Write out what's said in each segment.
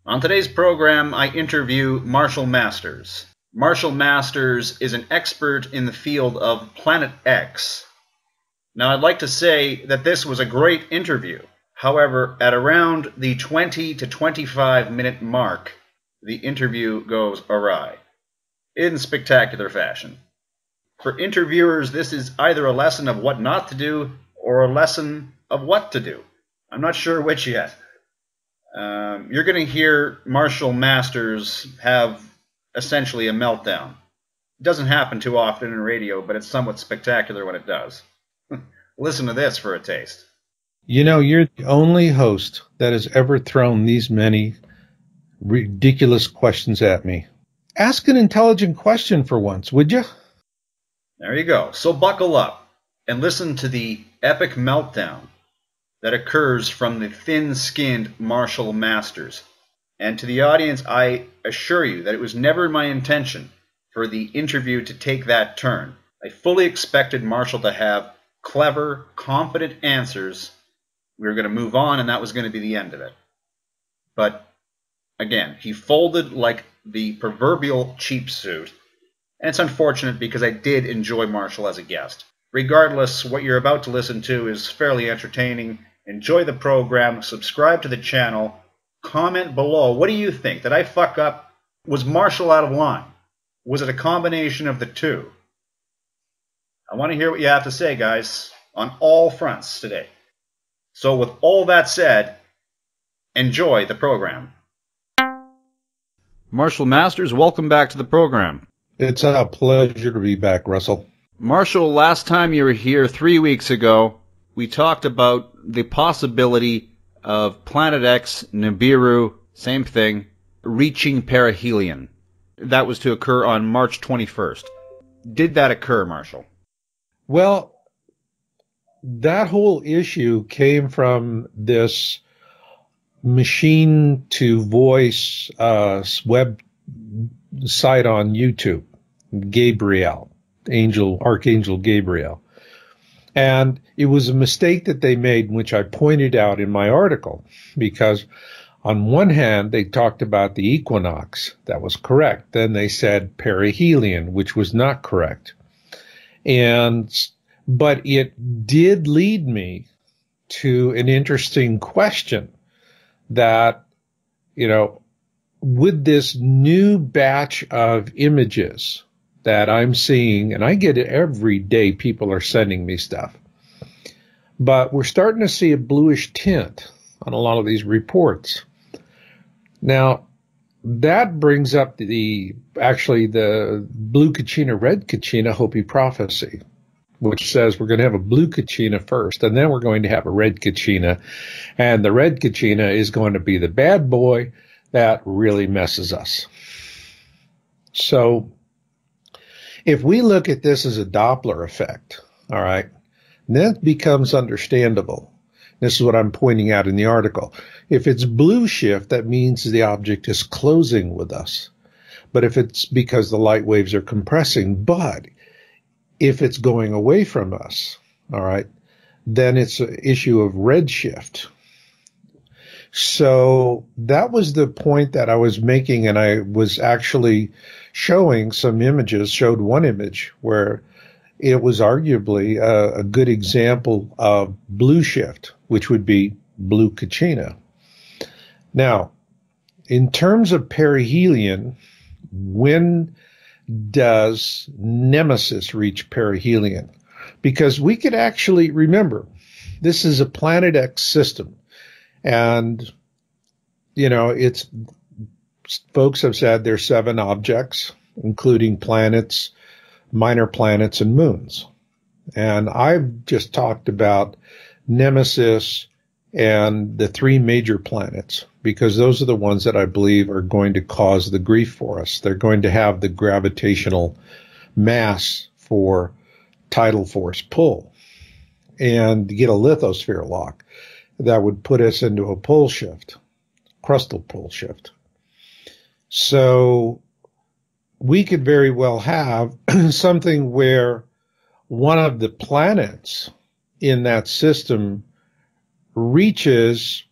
On today's program, I interview Marshall Masters. Marshall Masters is an expert in the field of Planet X. Now, I'd like to say that this was a great interview. However, at around the 20 to 25 minute mark, the interview goes awry, in spectacular fashion. For interviewers, this is either a lesson of what not to do or a lesson of what to do. I'm not sure which yet. You're going to hear Marshall Masters have essentially a meltdown. It doesn't happen too often in radio, but it's somewhat spectacular when it does. Listen to this for a taste. You know, you're the only host that has ever thrown these many ridiculous questions at me. Ask an intelligent question for once, would you? There you go. So buckle up and listen to the epic meltdown that occurs from the thin-skinned Marshall Masters. And to the audience, I assure you that it was never my intention for the interview to take that turn. I fully expected Marshall to have clever, competent answers. We were going to move on, and that was going to be the end of it. But again, he folded like the proverbial cheap suit. And it's unfortunate because I did enjoy Marshall as a guest. Regardless, what you're about to listen to is fairly entertaining. Enjoy the program, subscribe to the channel, comment below. What do you think? Did I fuck up? Was Marshall out of line? Was it a combination of the two? I want to hear what you have to say, guys, on all fronts today. So with all that said, enjoy the program. Marshall Masters, welcome back to the program. It's a pleasure to be back, Russell. Marshall, last time you were here 3 weeks ago, we talked about the possibility of Planet X, Nibiru, same thing, reaching perihelion. That was to occur on March 21st. Did that occur, Marshall? Well, that whole issue came from this machine-to-voice web site on YouTube, Gabriel, Archangel Gabriel. And it was a mistake that they made, which I pointed out in my article, because on one hand, they talked about the equinox. That was correct. Then they said perihelion, which was not correct. But it did lead me to an interesting question that, with this new batch of images that I'm seeing, and I get it every day, people are sending me stuff, but we're starting to see a bluish tint on a lot of these reports. Now, that brings up the blue Kachina, red Kachina Hopi prophecy, which says we're going to have a blue Kachina first, and then we're going to have a red Kachina, and the red Kachina is going to be the bad boy that really messes us. So if we look at this as a Doppler effect, all right, then it becomes understandable. This is what I'm pointing out in the article. If it's blue shift, that means the object is closing with us. But if it's because the light waves are compressing, but if it's going away from us, all right, then it's an issue of red shift. So that was the point that I was making, and I was actually showing some images, showed one image where it was arguably a good example of blue shift, which would be blue Kachina. Now, in terms of perihelion, when does Nemesis reach perihelion? Because we could actually remember, this is a Planet X system. And, it's folks have said there's 7 objects, including planets, minor planets, and moons. And I've just talked about Nemesis and the 3 major planets, because those are the ones that I believe are going to cause the grief for us. They're going to have the gravitational mass for tidal force pull and get a lithosphere lock that would put us into a pole shift, crustal pole shift. So we could very well have something where one of the planets in that system reaches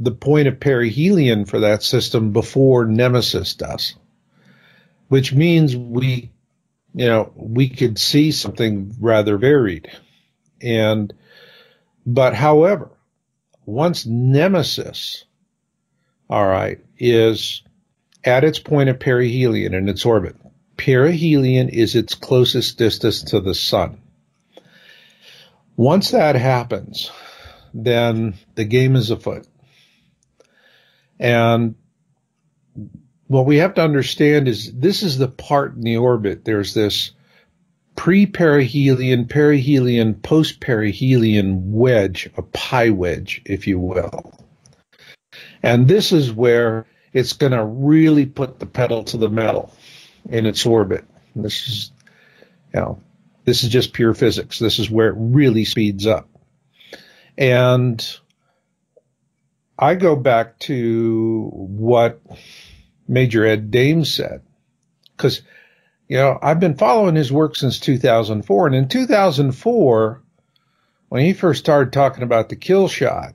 the point of perihelion for that system before Nemesis does, which means we could see something rather varied. But however, once Nemesis, all right, is at its point of perihelion in its orbit, perihelion is its closest distance to the sun. Once that happens, then the game is afoot. And what we have to understand is this is the part in the orbit. There's this pre-perihelion, perihelion, post-perihelion wedge, a pi wedge, if you will. And this is where it's going to really put the pedal to the metal in its orbit. This is just pure physics. This is where it really speeds up. And I go back to what Major Ed Dames said, because, I've been following his work since 2004. And in 2004, when he first started talking about the kill shot,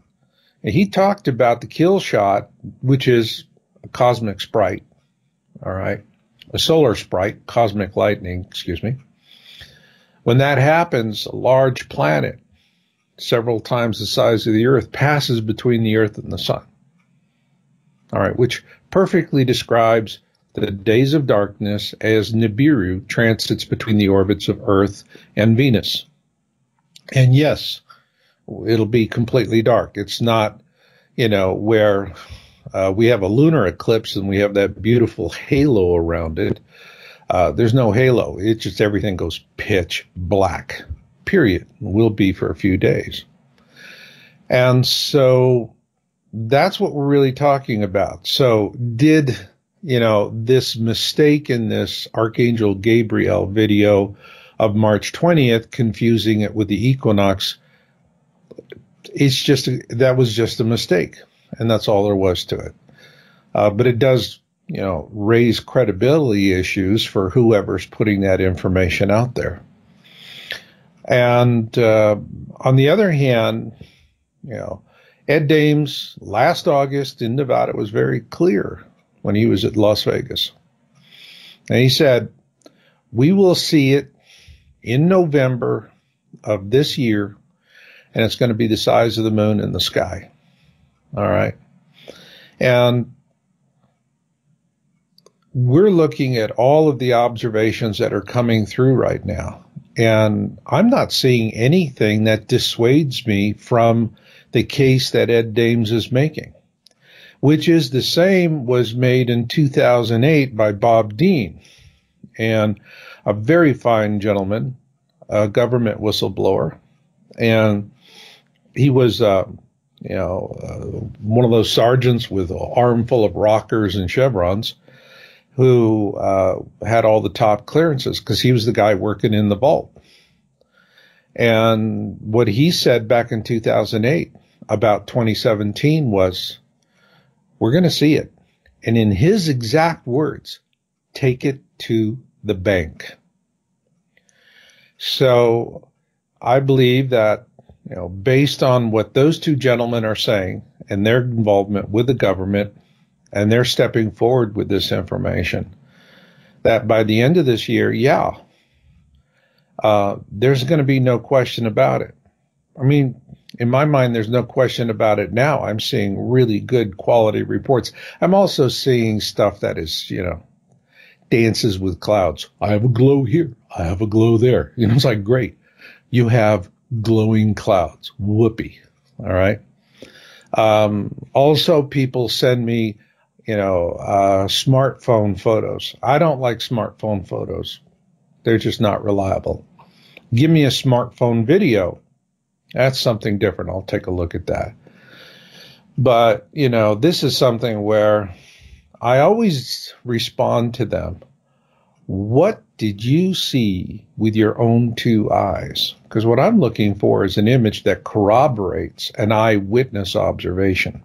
and he talked about the kill shot, which is a cosmic sprite, all right, a solar sprite, cosmic lightning, excuse me. When that happens, a large planet, several times the size of the Earth, passes between the Earth and the Sun. All right, which perfectly describes the days of darkness as Nibiru transits between the orbits of Earth and Venus. And yes, it'll be completely dark. It's not, where we have a lunar eclipse and we have that beautiful halo around it. There's no halo. It's just everything goes pitch black, period. Will be for a few days. And so that's what we're really talking about. So did, this mistake in this Archangel Gabriel video of March 20th, confusing it with the equinox, that was just a mistake. And that's all there was to it. But it does, raise credibility issues for whoever's putting that information out there. And on the other hand, Ed Dames last August in Nevada was very clear when he was at Las Vegas. And he said, we will see it in November of this year, and it's going to be the size of the moon in the sky. All right. And we're looking at all of the observations that are coming through right now. And I'm not seeing anything that dissuades me from the case that Ed Dames is making, which is the same was made in 2008 by Bob Dean, and a very fine gentleman, a government whistleblower. And he was, one of those sergeants with an arm full of rockers and chevrons who had all the top clearances because he was the guy working in the vault. And what he said back in 2008 about 2017 was, we're going to see it. And in his exact words, take it to the bank. So I believe that, based on what those two gentlemen are saying and their involvement with the government, and they're stepping forward with this information, that by the end of this year, there's going to be no question about it. I mean, in my mind, there's no question about it now. I'm seeing really good quality reports. I'm also seeing stuff that is, dances with clouds. I have a glow here. I have a glow there. It's like, great. You have glowing clouds. Whoopee. All right. Also, people send me, smartphone photos. I don't like smartphone photos. They're just not reliable. Give me a smartphone video. That's something different. I'll take a look at that. But, this is something where I always respond to them. What did you see with your own two eyes? Because what I'm looking for is an image that corroborates an eyewitness observation.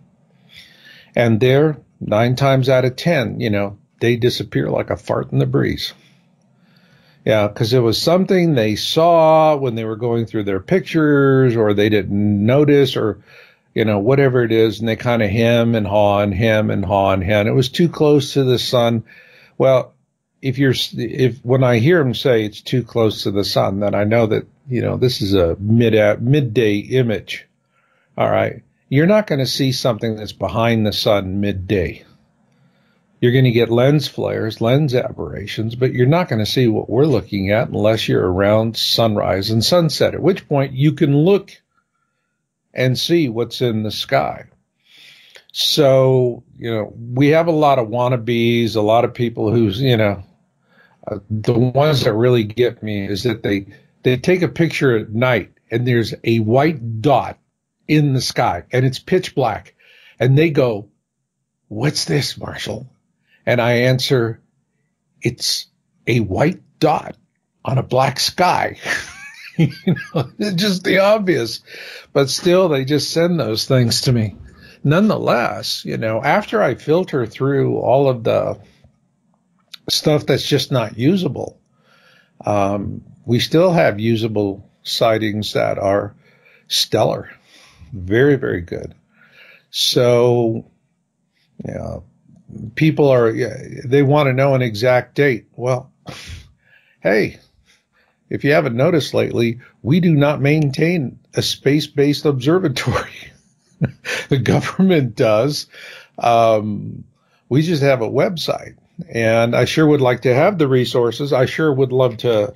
And there, 9 times out of 10, they disappear like a fart in the breeze. Yeah, because it was something they saw when they were going through their pictures, or they didn't notice, or whatever it is, and they kind of hem and haw and hem and haw and hem. It was too close to the sun. Well, when I hear them say it's too close to the sun, then I know that, this is a midday image. All right. You're not going to see something that's behind the sun midday. You're going to get lens flares, lens aberrations, but you're not going to see what we're looking at unless you're around sunrise and sunset, at which point you can look and see what's in the sky. So, we have a lot of wannabes, a lot of people who's, the ones that really get me is that they take a picture at night and there's a white dot in the sky and it's pitch black. And they go, "What's this, Marshall?" And I answer, "It's a white dot on a black sky." It's just the obvious. But still, they just send those things to me. Nonetheless, after I filter through all of the stuff that's just not usable, we still have usable sightings that are stellar. Very, very good. So, people they want to know an exact date. Well, hey, if you haven't noticed lately, we do not maintain a space-based observatory. The government does. We just have a website. And I sure would like to have the resources. I sure would love to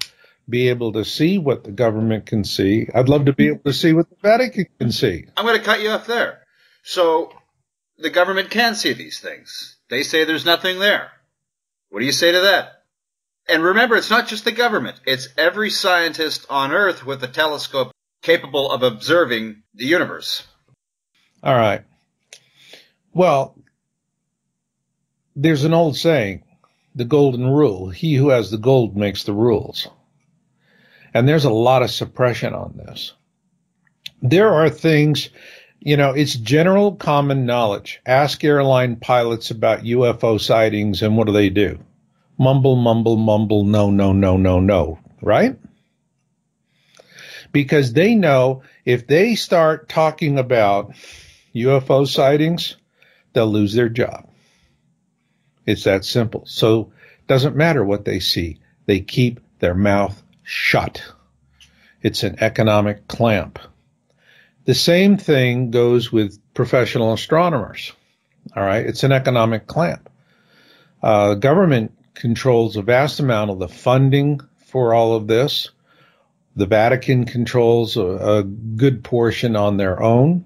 be able to see what the government can see. I'd love to be able to see what the Vatican can see. I'm going to cut you off there. So the government can see these things. They say there's nothing there. What do you say to that? And remember, it's not just the government. It's every scientist on Earth with a telescope capable of observing the universe. All right. Well, there's an old saying, the golden rule, he who has the gold makes the rules. And there's a lot of suppression on this. There are things, it's general common knowledge. Ask airline pilots about UFO sightings and what do? Mumble, mumble, mumble, no, no, no, no, no, right? Because they know if they start talking about UFO sightings, they'll lose their job. It's that simple. So it doesn't matter what they see. They keep their mouth shut. It's an economic clamp. The same thing goes with professional astronomers. All right. It's an economic clamp. Government controls a vast amount of the funding for all of this. The Vatican controls a good portion on their own.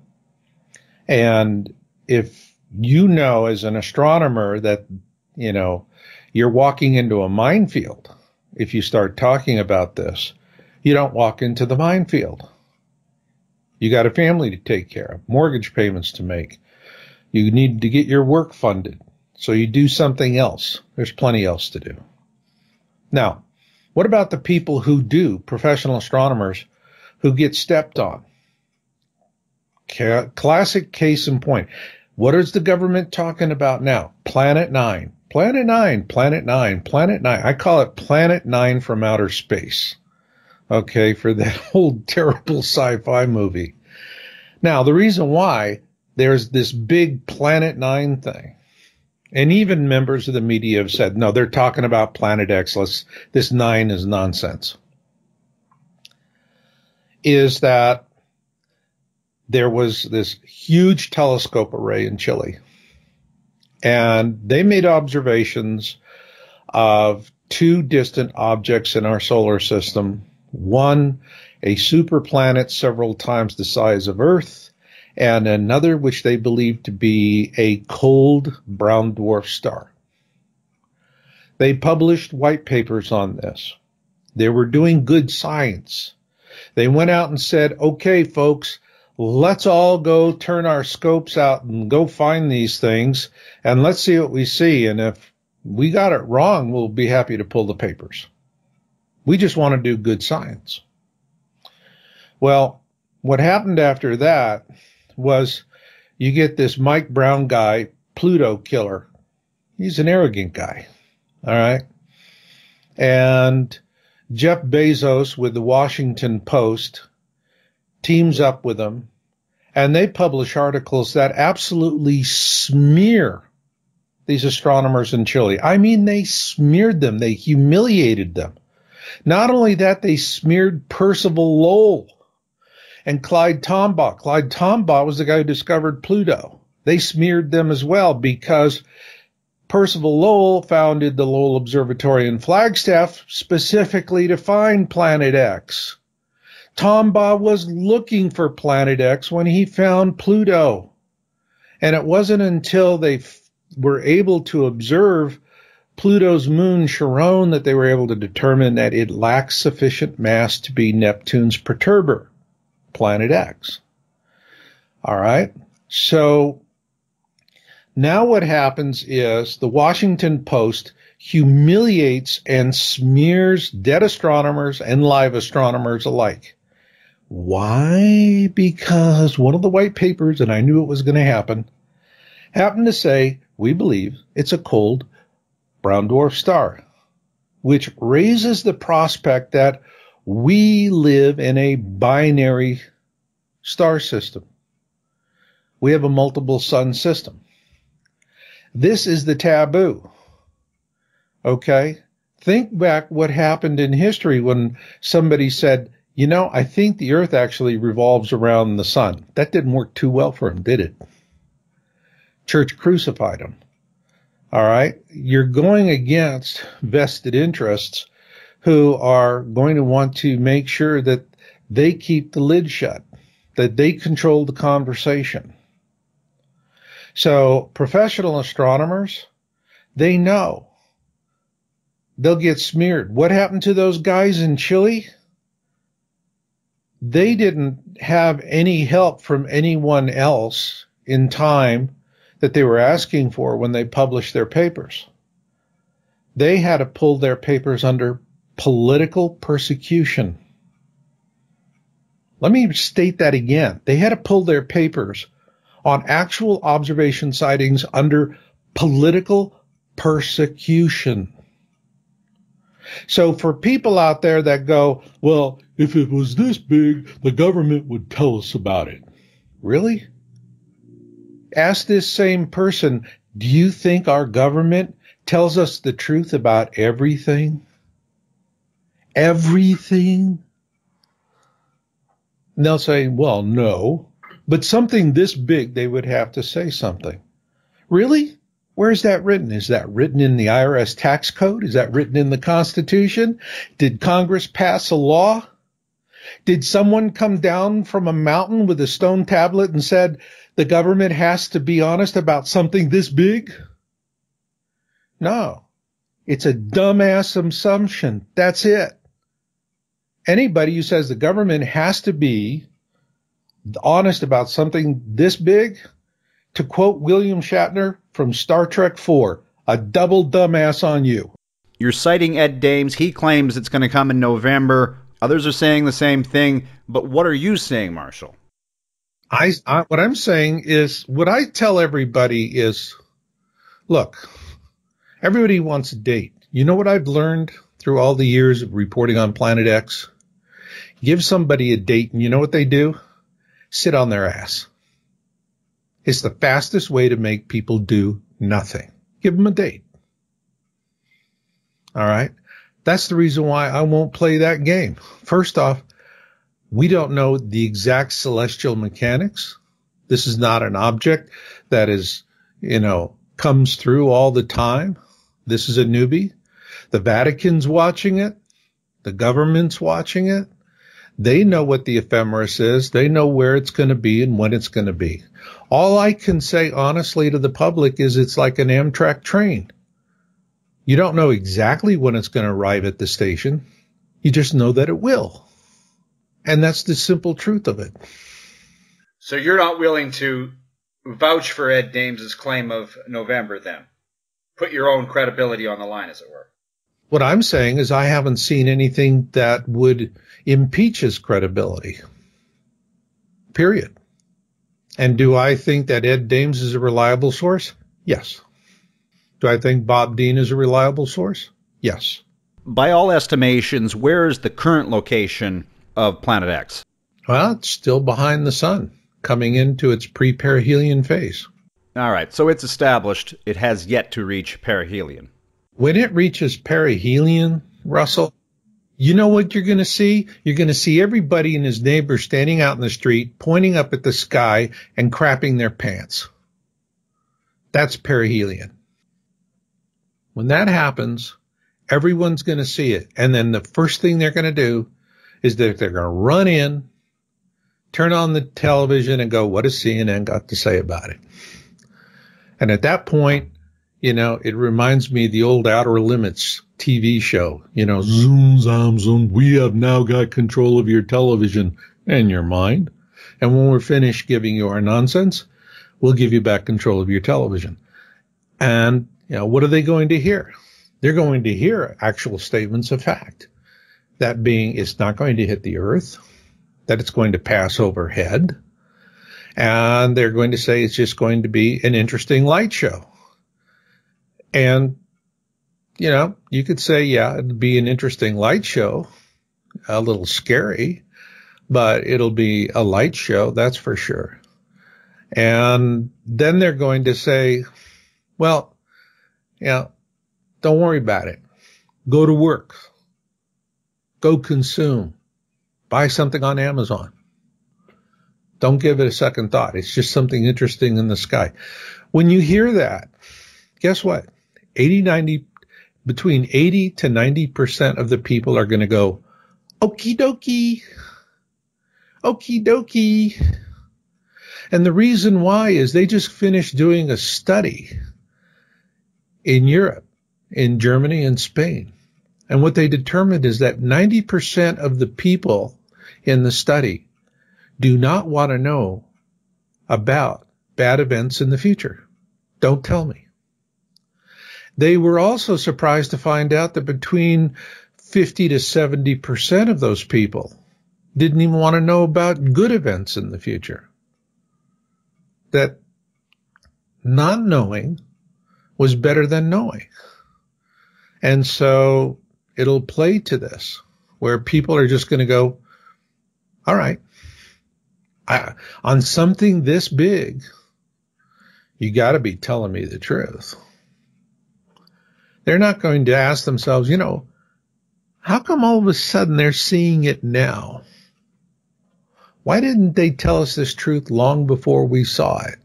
And if as an astronomer that, you're walking into a minefield, if you start talking about this, you don't walk into the minefield. You got a family to take care of, mortgage payments to make. You need to get your work funded. So you do something else. There's plenty else to do. Now, what about the people who do, professional astronomers, who get stepped on? Classic case in point. What is the government talking about now? Planet 9. Planet 9, Planet 9, Planet 9. I call it Planet 9 from outer space. Okay, for that old terrible sci-fi movie. Now, the reason why there's this big Planet 9 thing, and even members of the media have said, no, they're talking about Planet X. This 9 is nonsense. Is that there was this huge telescope array in Chile, and they made observations of two distant objects in our solar system. One, a superplanet several times the size of Earth, and another which they believe to be a cold brown dwarf star. They published white papers on this. They were doing good science. They went out and said, okay, folks, let's all go turn our scopes out and go find these things, and let's see what we see. And if we got it wrong, we'll be happy to pull the papers. We just want to do good science. Well, what happened after that was you get this Mike Brown guy, Pluto killer. He's an arrogant guy. All right. And Jeff Bezos with the Washington Post teams up with him And they publish articles that absolutely smear these astronomers in Chile. I mean, they smeared them. They humiliated them. Not only that, they smeared Percival Lowell and Clyde Tombaugh. Clyde Tombaugh was the guy who discovered Pluto. They smeared them as well because Percival Lowell founded the Lowell Observatory in Flagstaff specifically to find Planet X. Tombaugh was looking for Planet X when he found Pluto. And it wasn't until they were able to observe Pluto's moon Charon that they were able to determine that it lacks sufficient mass to be Neptune's perturber, Planet X. All right. So now what happens is the Washington Post humiliates and smears dead astronomers and live astronomers alike. Why? Because one of the white papers, and I knew it was going to happen, happened to say, we believe it's a cold brown dwarf star, which raises the prospect that we live in a binary star system. We have a multiple sun system. This is the taboo. Okay? Think back what happened in history when somebody said, you know, I think the Earth actually revolves around the sun. That didn't work too well for him, did it? Church crucified him. All right? You're going against vested interests who are going to want to make sure that they keep the lid shut, that they control the conversation. So professional astronomers, they know. They'll get smeared. What happened to those guys in Chile? They didn't have any help from anyone else in time that they were asking for when they published their papers. They had to pull their papers under political persecution. Let me state that again. They had to pull their papers on actual observation sightings under political persecution. So for people out there that go, well, if it was this big, the government would tell us about it. Really? Ask this same person, do you think our government tells us the truth about everything? Everything? And they'll say, well, no. But something this big, they would have to say something. Really? Where is that written? Is that written in the IRS tax code? Is that written in the Constitution? Did Congress pass a law? Did someone come down from a mountain with a stone tablet and said the government has to be honest about something this big? No. It's a dumbass assumption. That's it. Anybody who says the government has to be honest about something this big, to quote William Shatner from Star Trek IV, a double dumbass on you. You're citing Ed Dames. He claims it's going to come in November. Others are saying the same thing. But what are you saying, Marshall? What I'm saying is, what I tell everybody is, look, everybody wants a date. You know what I've learned through all the years of reporting on Planet X? Give somebody a date, and you know what they do? Sit on their ass. It's the fastest way to make people do nothing. Give them a date. All right? That's the reason why I won't play that game. First off, we don't know the exact celestial mechanics. This is not an object that is, comes through all the time. This is a newbie. The Vatican's watching it. The government's watching it. They know what the ephemeris is. They know where it's going to be and when it's going to be. All I can say honestly to the public is it's like an Amtrak train. You don't know exactly when it's going to arrive at the station. You just know that it will. And that's the simple truth of it. So you're not willing to vouch for Ed Dames' claim of November then? Put your own credibility on the line, as it were. What I'm saying is I haven't seen anything that would impeach his credibility. Period. And do I think that Ed Dames is a reliable source? Yes. Do I think Bob Dean is a reliable source? Yes. By all estimations, where is the current location of Planet X? Well, it's still behind the sun. coming into its pre-perihelion phase. All right, so it's established it has yet to reach perihelion. When it reaches perihelion, Russell, you know what you're going to see? You're going to see everybody and his neighbor standing out in the street, pointing up at the sky and crapping their pants. That's perihelion. When that happens, everyone's going to see it. And then the first thing they're going to do is that they're going to run in, turn on the television and go, what has CNN got to say about it? And at that point, you know, it reminds me of the old Outer Limits TV show, you know, zoom, zoom, zoom. We have now got control of your television and your mind. And when we're finished giving you our nonsense, we'll give you back control of your television. And, you know, what are they going to hear? They're going to hear actual statements of fact. That being, it's not going to hit the earth, that it's going to pass overhead. And they're going to say it's just going to be an interesting light show. And, you know, you could say, yeah, it'd be an interesting light show, a little scary, but it'll be a light show, that's for sure. And then they're going to say, well, yeah, don't worry about it. Go to work. Go consume. Buy something on Amazon. Don't give it a second thought. It's just something interesting in the sky. When you hear that, guess what? Between 80 to 90% of the people are going to go, okie dokie, okie dokie. And the reason why is they just finished doing a study in Europe, in Germany and Spain. And what they determined is that 90% of the people in the study do not want to know about bad events in the future. Don't tell me. They were also surprised to find out that between 50 to 70% of those people didn't even want to know about good events in the future. That not knowing was better than knowing. And so it'll play to this, where people are just going to go, all right, on something this big, you got to be telling me the truth. They're not going to ask themselves, you know, how come all of a sudden they're seeing it now? Why didn't they tell us this truth long before we saw it?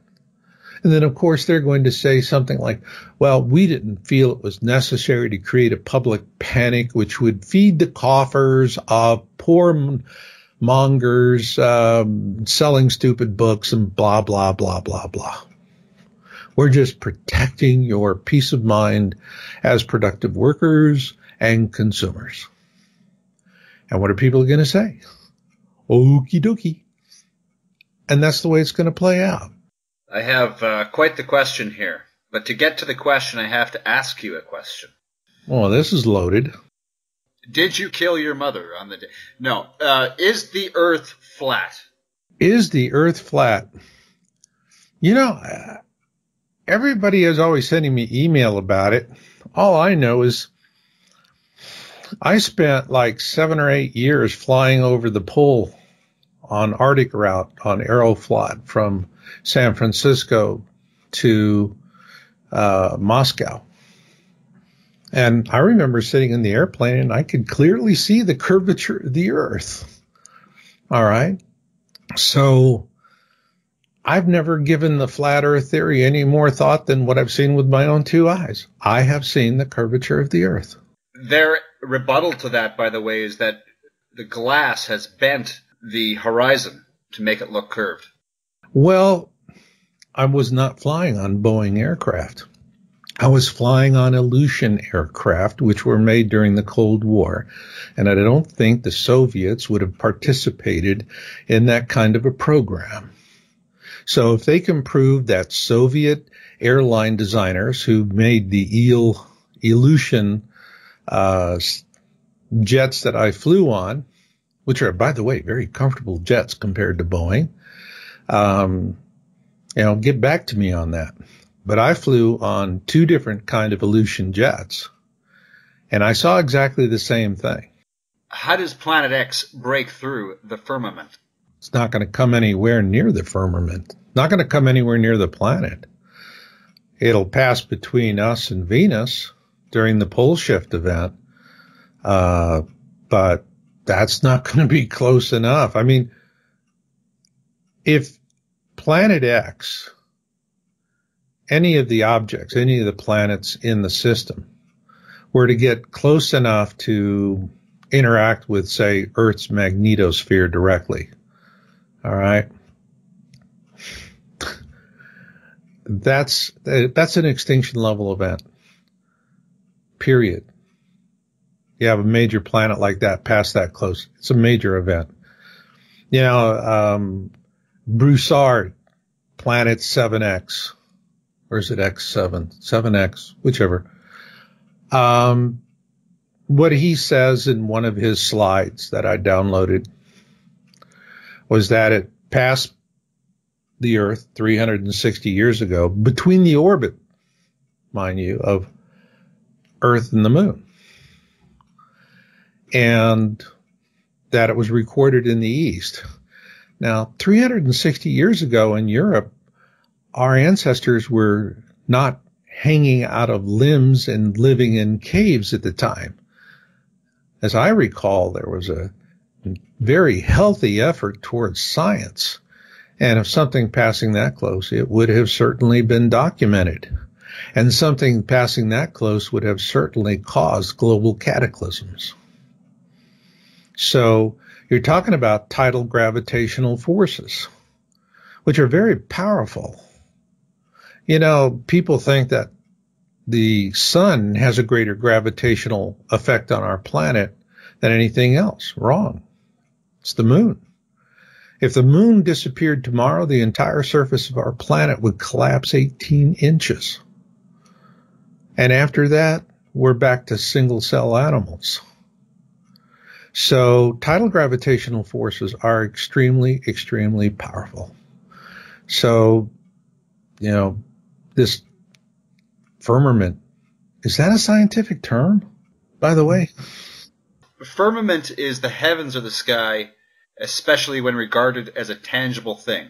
And then, of course, they're going to say something like, well, we didn't feel it was necessary to create a public panic which would feed the coffers of poor mongers selling stupid books and blah, blah, blah, blah, blah. We're just protecting your peace of mind as productive workers and consumers. And what are people going to say? Okie dokie. And that's the way it's going to play out. I have quite the question here. But to get to the question, I have to ask you a question. Well, this is loaded. Did you kill your mother on the day? No. Is the Earth flat? Is the Earth flat? You know, everybody is always sending me email about it. All I know is I spent like 7 or 8 years flying over the pole on Arctic route on Aeroflot from San Francisco to Moscow. And I remember sitting in the airplane and I could clearly see the curvature of the Earth. All right. So I've never given the flat Earth theory any more thought than what I've seen with my own 2 eyes. I have seen the curvature of the Earth. Their rebuttal to that, by the way, is that the glass has bent the horizon to make it look curved. Well, I was not flying on Boeing aircraft. I was flying on Ilyushin aircraft, which were made during the Cold War. And I don't think the Soviets would have participated in that kind of a program. So if they can prove that Soviet airline designers who made the Ilyushin jets that I flew on, which are, by the way, very comfortable jets compared to Boeing, get back to me on that. But I flew on 2 different kind of Ilyushin jets, and I saw exactly the same thing. How does Planet X break through the firmament? It's not going to come anywhere near the firmament. Not going to come anywhere near the planet. It'll pass between us and Venus during the pole shift event, but that's not going to be close enough. I mean, if Planet X, any of the objects, any of the planets in the system, were to get close enough to interact with, say, Earth's magnetosphere directly, all right, that's an extinction level event, period. You have a major planet like that pass that close, it's a major event. You know, Broussard, planet 7X, or is it X7? 7X, whichever. What he says in one of his slides that I downloaded was that it passed the Earth 360 years ago between the orbit, mind you, of Earth and the Moon, and that it was recorded in the East. Now, 360 years ago in Europe, our ancestors were not hanging out of limbs and living in caves at the time. As I recall, there was a very healthy effort towards science. And if something passing that close, it would have certainly been documented. And something passing that close would have certainly caused global cataclysms. So you're talking about tidal gravitational forces, which are very powerful. You know, people think that the sun has a greater gravitational effect on our planet than anything else. Wrong. It's the moon. If the moon disappeared tomorrow, the entire surface of our planet would collapse 18 inches. And after that, we're back to single-cell animals. So tidal gravitational forces are extremely, extremely powerful. So, you know, this firmament, is that a scientific term, by the way? Firmament is the heavens or the sky, especially when regarded as a tangible thing,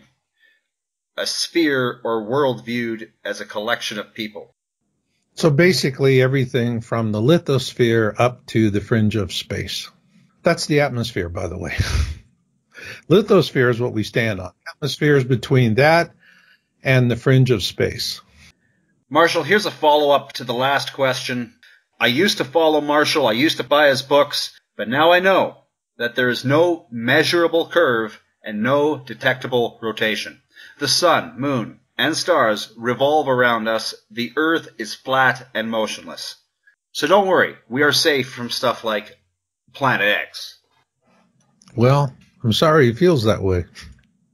a sphere or world viewed as a collection of people. So basically everything from the lithosphere up to the fringe of space. That's the atmosphere, by the way. Lithosphere is what we stand on. Atmosphere is between that and the fringe of space. Marshall, here's a follow-up to the last question. I used to follow Marshall, I used to buy his books, but now I know that there is no measurable curve and no detectable rotation. The sun, moon, and stars revolve around us. The Earth is flat and motionless. So don't worry, we are safe from stuff like Planet X. Well, I'm sorry he feels that way.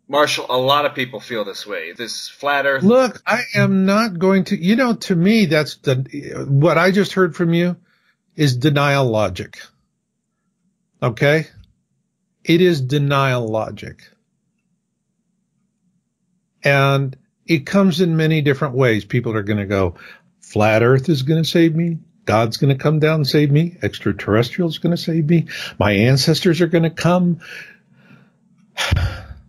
Marshall, a lot of people feel this way. This flat Earth. Look, I am not going to, you know, to me, that's what I just heard from you is denial logic. Okay? It is denial logic. And it comes in many different ways. People are going to go, flat Earth is going to save me. God's going to come down and save me. Extraterrestrials going to save me. My ancestors are going to come.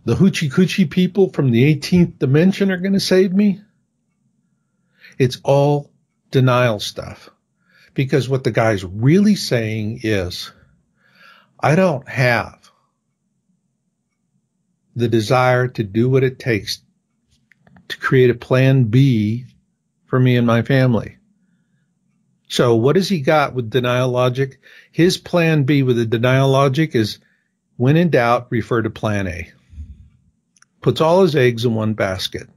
The hoochie coochie people from the 18th dimension are going to save me. It's all denial stuff. Because what the guy's really saying is, I don't have the desire to do what it takes to create a plan B for me and my family. So what has he got with denial logic? His plan B with the denial logic is, when in doubt, refer to plan A. Puts all his eggs in one basket.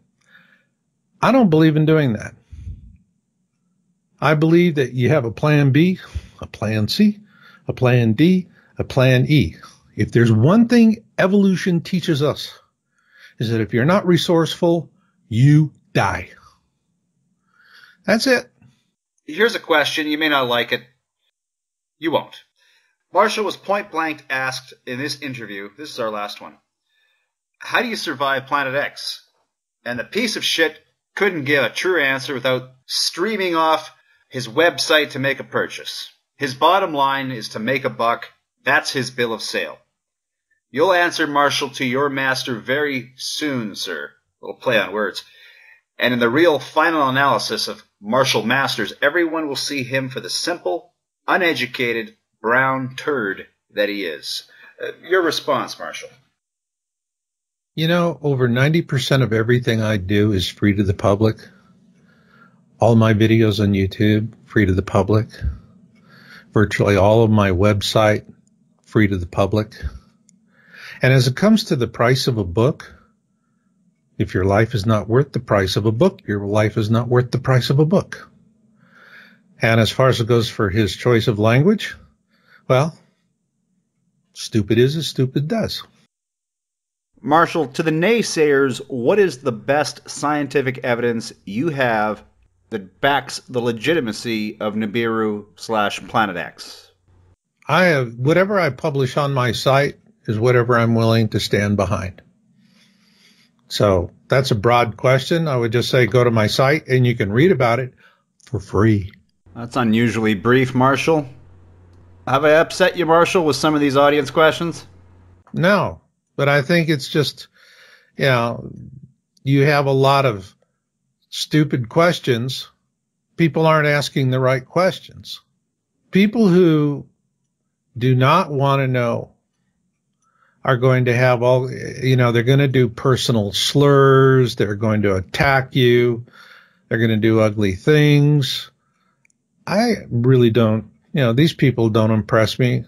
I don't believe in doing that. I believe that you have a plan B, a plan C, a plan D, a plan E. If there's one thing evolution teaches us, is that if you're not resourceful, you die. That's it. Here's a question. You may not like it. You won't. Marshall was point blank asked in this interview, this is our last one, how do you survive Planet X? And the piece of shit couldn't give a true answer without streaming off his website to make a purchase. His bottom line is to make a buck. That's his bill of sale. You'll answer Marshall to your master very soon, sir. A little play on words. And in the real final analysis of Marshall Masters, everyone will see him for the simple, uneducated, brown turd that he is. Your response, Marshall? You know, over 90% of everything I do is free to the public. All my videos on YouTube, free to the public. Virtually all of my website, free to the public. And as it comes to the price of a book, if your life is not worth the price of a book, your life is not worth the price of a book. And as far as it goes for his choice of language, well, stupid is as stupid does. Marshall, to the naysayers, what is the best scientific evidence you have that backs the legitimacy of Nibiru/Planet X? I have, whatever I publish on my site is whatever I'm willing to stand behind. So that's a broad question. I would just say go to my site and you can read about it for free. That's unusually brief, Marshall. Have I upset you, Marshall, with some of these audience questions? No, but I think it's just, you know, you have a lot of stupid questions. People aren't asking the right questions. People who do not want to know are going to have all, you know, they're going to do personal slurs. They're going to attack you. They're going to do ugly things. I really don't, you know, these people don't impress me.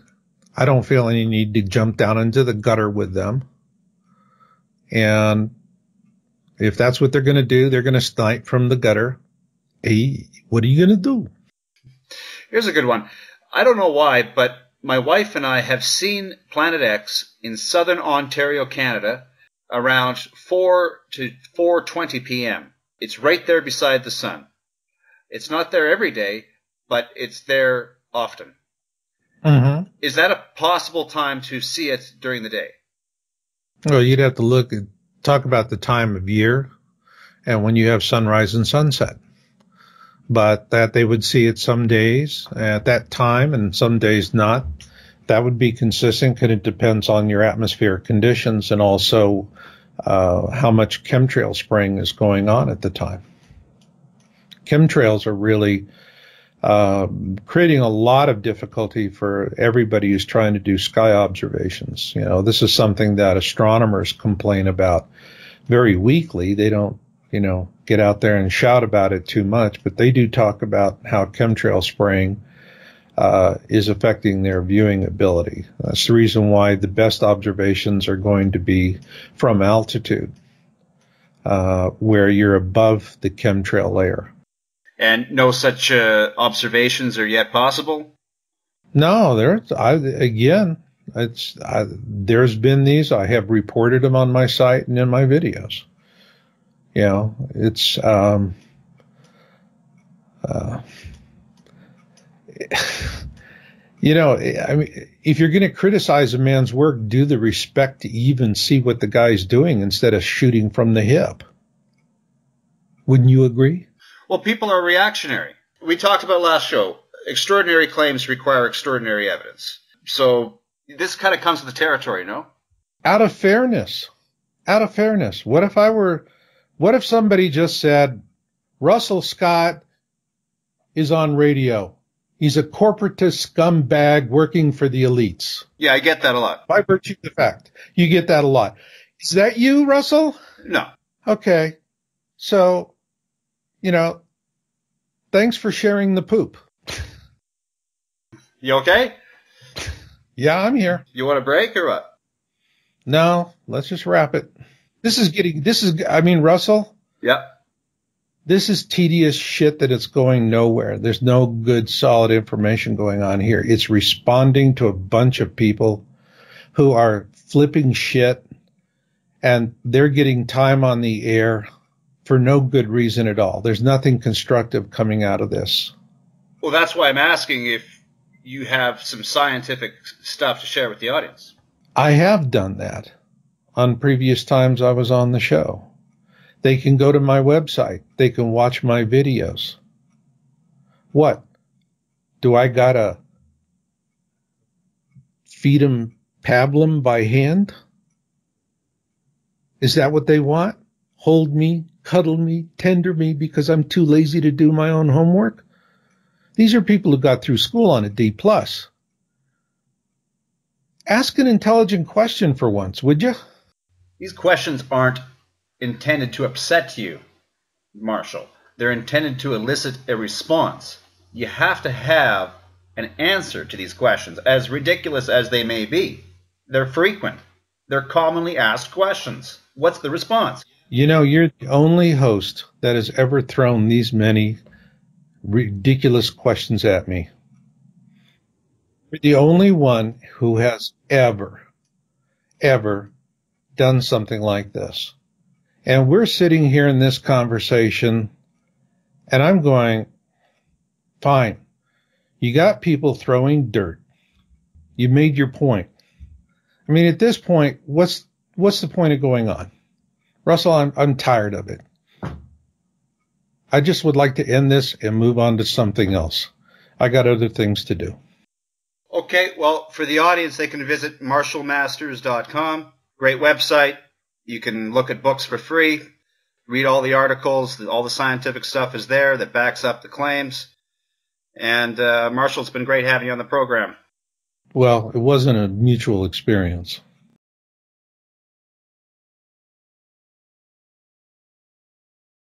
I don't feel any need to jump down into the gutter with them. And if that's what they're going to do, they're going to snipe from the gutter. Hey, what are you going to do? Here's a good one. I don't know why, but my wife and I have seen Planet X in southern Ontario, Canada, around 4 to 4:20 p.m. It's right there beside the sun. It's not there every day, but it's there often. Mm-hmm. Is that a possible time to see it during the day? Well, you'd have to look and talk about the time of year and when you have sunrise and sunset. But that they would see it some days at that time and some days not. That would be consistent because it depends on your atmospheric conditions and also how much chemtrail spraying is going on at the time. Chemtrails are really creating a lot of difficulty for everybody who's trying to do sky observations. You know, this is something that astronomers complain about very weakly. They don't, you know, get out there and shout about it too much, but they do talk about how chemtrail spraying is affecting their viewing ability. That's the reason why the best observations are going to be from altitude, where you're above the chemtrail layer. And no such observations are yet possible? No, there's been these. I have reported them on my site and in my videos. You know, it's you know, I mean, if you're going to criticize a man's work, do the respect to even see what the guy's doing instead of shooting from the hip. Wouldn't you agree? Well, people are reactionary. We talked about last show. Extraordinary claims require extraordinary evidence. So this kind of comes with the territory, no? Out of fairness. What if somebody just said, Russell Scott is on radio. He's a corporatist scumbag working for the elites. Yeah, I get that a lot. By virtue of the fact. You get that a lot. Is that you, Russell? No. Okay. So, you know, thanks for sharing the poop. You okay? Yeah, I'm here. You want a break or what? No, let's just wrap it. Russell? Yeah. This is tedious shit that it's going nowhere. There's no good, solid information going on here. It's responding to a bunch of people who are flipping shit, and they're getting time on the air for no good reason at all. There's nothing constructive coming out of this. Well, that's why I'm asking if you have some scientific stuff to share with the audience. I have done that on previous times I was on the show. They can go to my website. They can watch my videos. What? Do I gotta feed them Pablum by hand? Is that what they want? Hold me, cuddle me, tender me because I'm too lazy to do my own homework? These are people who got through school on a D+. Ask an intelligent question for once, would you? These questions aren't intended to upset you, Marshall. They're intended to elicit a response. You have to have an answer to these questions, as ridiculous as they may be. They're frequent. They're commonly asked questions. What's the response? You know, you're the only host that has ever thrown these many ridiculous questions at me. You're the only one who has ever done something like this. And we're sitting here in this conversation, and I'm going, fine. You got people throwing dirt. You made your point. I mean, at this point, what's the point of going on? Russell, I'm tired of it. I just would like to end this and move on to something else. I got other things to do. Okay, well, for the audience, they can visit marshallmasters.com. Great website. You can look at books for free, read all the articles. All the scientific stuff is there that backs up the claims. And Marshall, it's been great having you on the program. Well, it wasn't a mutual experience.